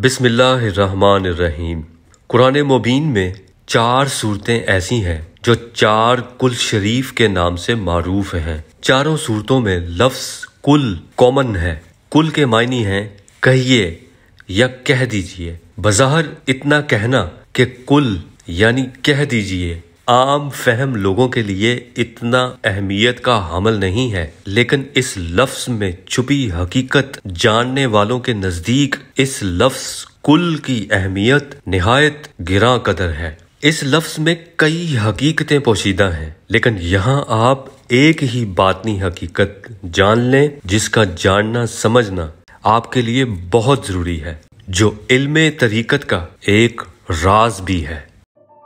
بسم اللہ الرحمن الرحیم۔ قرآن مبین میں 4 صورتیں ایسی ہیں جو 4 کل شریف کے نام سے معروف ہیں۔ چاروں صورتوں میں لفظ کل کامن ہے۔ کل کے معنی ہیں کہیے یا کہہ دیجئے۔ بظاہر اتنا کہنا کہ کل یعنی کہہ دیجئے عام فہم لوگوں کے لیے اتنا اہمیت کا حامل نہیں ہے، لیکن اس لفظ میں چھپی حقیقت جاننے والوں کے نزدیک اس لفظ کل کی اہمیت نہایت گراں قدر ہے۔ اس لفظ میں کئی حقیقتیں پوشیدہ ہیں، لیکن یہاں آپ ایک ہی باطنی حقیقت جان لیں جس کا جاننا سمجھنا آپ کے لیے بہت ضروری ہے، جو علم طریقت کا ایک راز بھی ہے۔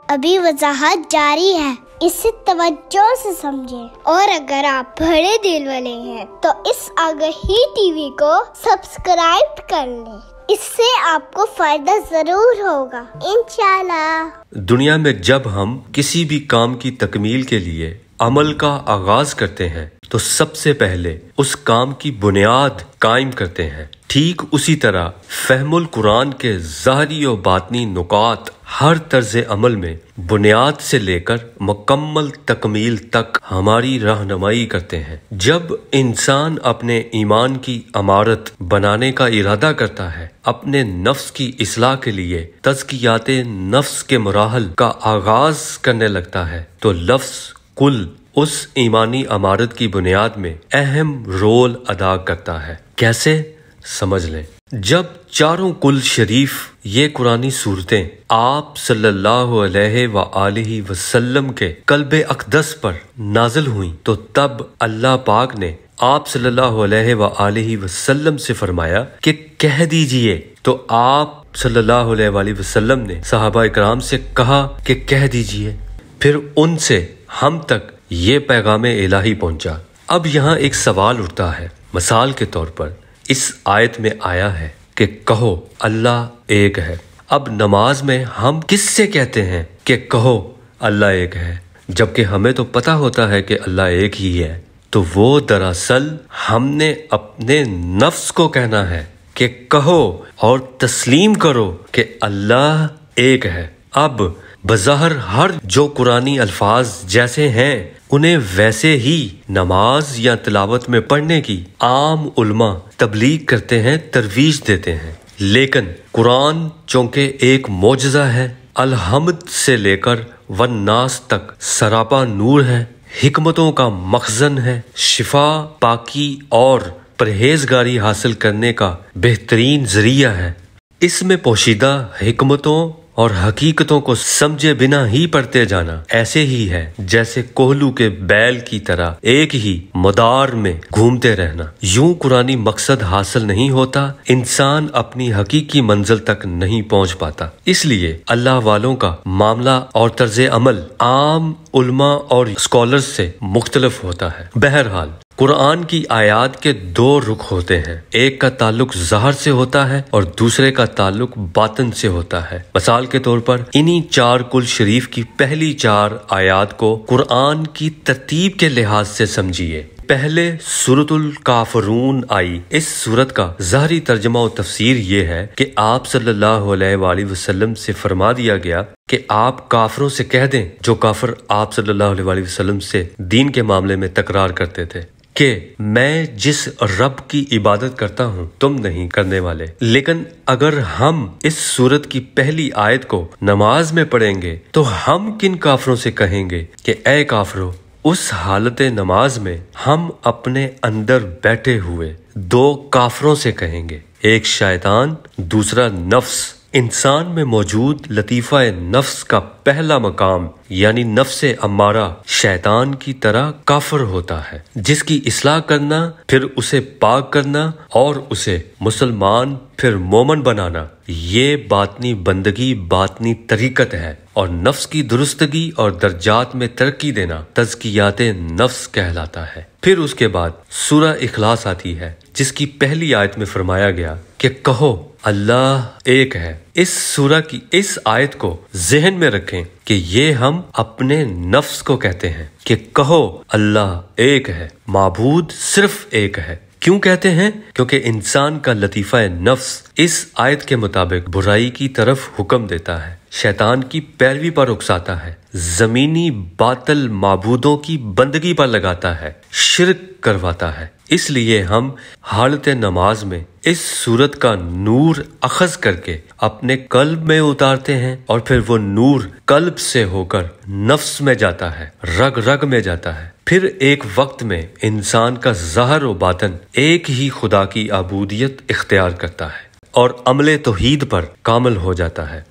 ابھی وضاحت جاری ہے، اسے توجہ سے سمجھیں، اور اگر آپ بڑے دل والے ہیں تو اس آگہی ٹی وی کو سبسکرائب کر لیں، اس سے آپ کو فائدہ ضرور ہوگا انشاءاللہ۔ دنیا میں جب ہم کسی بھی کام کی تکمیل کے لیے عمل کا آغاز کرتے ہیں تو سب سے پہلے اس کام کی بنیاد قائم کرتے ہیں۔ ٹھیک اسی طرح فہم القرآن کے ظاہری و باطنی نکات ہر طرز عمل میں بنیاد سے لے کر مکمل تکمیل تک ہماری رہنمائی کرتے ہیں۔ جب انسان اپنے ایمان کی عمارت بنانے کا ارادہ کرتا ہے، اپنے نفس کی اصلاح کے لیے تزکیات نفس کے مراحل کا آغاز کرنے لگتا ہے، تو لفظ کل اس ایمانی عمارت کی بنیاد میں اہم رول ادا کرتا ہے۔ کیسے؟ سمجھ لیں۔ جب چاروں کل شریف یہ قرآنی صورتیں آپ صلی اللہ علیہ وآلہ وسلم کے قلب اقدس پر نازل ہوئیں تو تب اللہ پاک نے آپ صلی اللہ علیہ وآلہ وسلم سے فرمایا کہ کہہ دیجئے، تو آپ صلی اللہ علیہ وآلہ وسلم نے صحابہ اکرام سے کہا کہ کہہ دیجئے، پھر ان سے ہم تک یہ پیغام الہی پہنچا۔ اب یہاں ایک سوال اٹھتا ہے۔ مثال کے طور پر اس آیت میں آیا ہے کہ کہو اللہ ایک ہے۔ اب نماز میں ہم کس سے کہتے ہیں کہ کہو اللہ ایک ہے، جبکہ ہمیں تو پتہ ہوتا ہے کہ اللہ ایک ہی ہے؟ تو وہ دراصل ہم نے اپنے نفس کو کہنا ہے کہ کہو اور تسلیم کرو کہ اللہ ایک ہے۔ اب بظاہر ہر جو قرآنی الفاظ جیسے ہیں انہیں ویسے ہی نماز یا تلاوت میں پڑھنے کی عام علماء تبلیغ کرتے ہیں، ترویج دیتے ہیں، لیکن قرآن چونکہ ایک معجزہ ہے، الحمد سے لے کر والناس تک سراپا نور ہے، حکمتوں کا مخزن ہے، شفا، پاکی اور پرہیزگاری حاصل کرنے کا بہترین ذریعہ ہے۔ اس میں پوشیدہ حکمتوں اور حقیقتوں کو سمجھے بنا ہی پڑھتے جانا ایسے ہی ہے جیسے کوہلو کے بیل کی طرح ایک ہی مدار میں گھومتے رہنا۔ یوں قرآنی مقصد حاصل نہیں ہوتا، انسان اپنی حقیقی منزل تک نہیں پہنچ پاتا۔ اس لیے اللہ والوں کا معاملہ اور طرز عمل عام علماء اور اسکالرز سے مختلف ہوتا ہے۔ بہرحال قرآن کی آیات کے 2 رخ ہوتے ہیں، ایک کا تعلق ظاہر سے ہوتا ہے اور دوسرے کا تعلق باطن سے ہوتا ہے۔ مثال کے طور پر انہی 4 کل شریف کی پہلی 4 آیات کو قرآن کی ترتیب کے لحاظ سے سمجھیے۔ پہلے سورۃ الکافرون آئی۔ اس سورت کا ظاہری ترجمہ و تفسیر یہ ہے کہ آپ صلی اللہ علیہ وآلہ وسلم سے فرما دیا گیا کہ آپ کافروں سے کہہ دیں، جو کافر آپ صلی اللہ علیہ وآلہ وسلم سے دین کے معاملے میں تکرار کرتے تھے، کہ میں جس رب کی عبادت کرتا ہوں تم نہیں کرنے والے۔ لیکن اگر ہم اس سورت کی پہلی آیت کو نماز میں پڑھیں گے تو ہم کن کافروں سے کہیں گے کہ اے کافروں؟ اس حالت نماز میں ہم اپنے اندر بیٹھے ہوئے 2 کافروں سے کہیں گے، ایک شیطان، دوسرا نفس۔ انسان میں موجود لطیفہ نفس کا پہلا مقام یعنی نفس امارہ شیطان کی طرح کافر ہوتا ہے، جس کی اصلاح کرنا، پھر اسے پاک کرنا اور اسے مسلمان پھر مومن بنانا، یہ باطنی بندگی، باطنی طریقت ہے، اور نفس کی درستگی اور درجات میں ترقی دینا تزکیات نفس کہلاتا ہے۔ پھر اس کے بعد سورہ اخلاص آتی ہے، جس کی پہلی آیت میں فرمایا گیا کہ کہو اللہ ایک ہے۔ اس سورہ کی اس آیت کو ذہن میں رکھیں کہ یہ ہم اپنے نفس کو کہتے ہیں کہ کہو اللہ ایک ہے، معبود صرف ایک ہے، کیوں کہتے ہیں؟ کیونکہ انسان کا لطیفہ نفس اس آیت کے مطابق برائی کی طرف حکم دیتا ہے، شیطان کی پیروی پر اکساتا ہے، زمینی باطل معبودوں کی بندگی پر لگاتا ہے، شرک کرواتا ہے۔ اس لیے ہم حالت نماز میں اس صورت کا نور اخذ کر کے اپنے قلب میں اتارتے ہیں، اور پھر وہ نور قلب سے ہو کر نفس میں جاتا ہے، رگ رگ میں جاتا ہے۔ پھر ایک وقت میں انسان کا ظاہر و باطن ایک ہی خدا کی عبودیت اختیار کرتا ہے اور عمل توحید پر کامل ہو جاتا ہے۔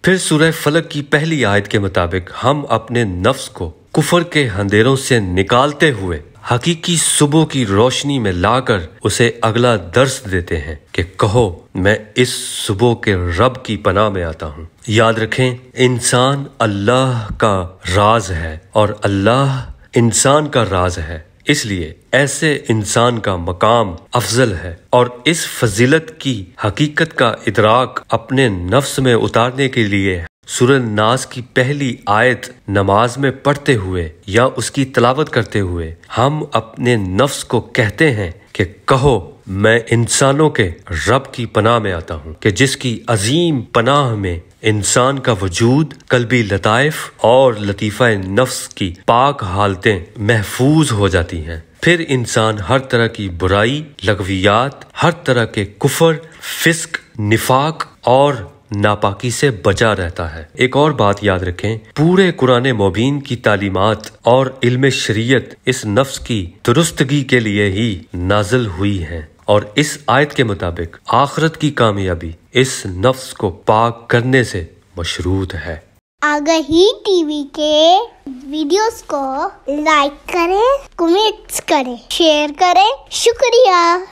پھر سورہ فلق کی پہلی آیت کے مطابق ہم اپنے نفس کو کفر کے اندھیروں سے نکالتے ہوئے حقیقی صبح کی روشنی میں لا کر اسے اگلا درس دیتے ہیں کہ کہو میں اس صبح کے رب کی پناہ میں آتا ہوں۔ یاد رکھیں، انسان اللہ کا راز ہے اور اللہ انسان کا راز ہے، اس لیے ایسے انسان کا مقام افضل ہے، اور اس فضیلت کی حقیقت کا ادراک اپنے نفس میں اتارنے کے لیے سورہ ناس کی پہلی آیت نماز میں پڑھتے ہوئے یا اس کی تلاوت کرتے ہوئے ہم اپنے نفس کو کہتے ہیں کہ کہو میں انسانوں کے رب کی پناہ میں آتا ہوں، کہ جس کی عظیم پناہ میں انسان کا وجود، قلبی لطائف اور لطیفہ نفس کی پاک حالتیں محفوظ ہو جاتی ہیں۔ پھر انسان ہر طرح کی برائی، لغویات، ہر طرح کے کفر، فسق، نفاق اور ناپاکی سے بچا رہتا ہے۔ ایک اور بات یاد رکھیں، پورے قرآن مبین کی تعلیمات اور علم شریعت اس نفس کی درستگی کے لیے ہی نازل ہوئی ہیں، اور اس آیت کے مطابق آخرت کی کامیابی اس نفس کو پاک کرنے سے مشروط ہے۔ آگہی ٹی وی کے ویڈیوز کو لائک کریں، کمنٹس کریں، شیئر کریں۔ شکریہ۔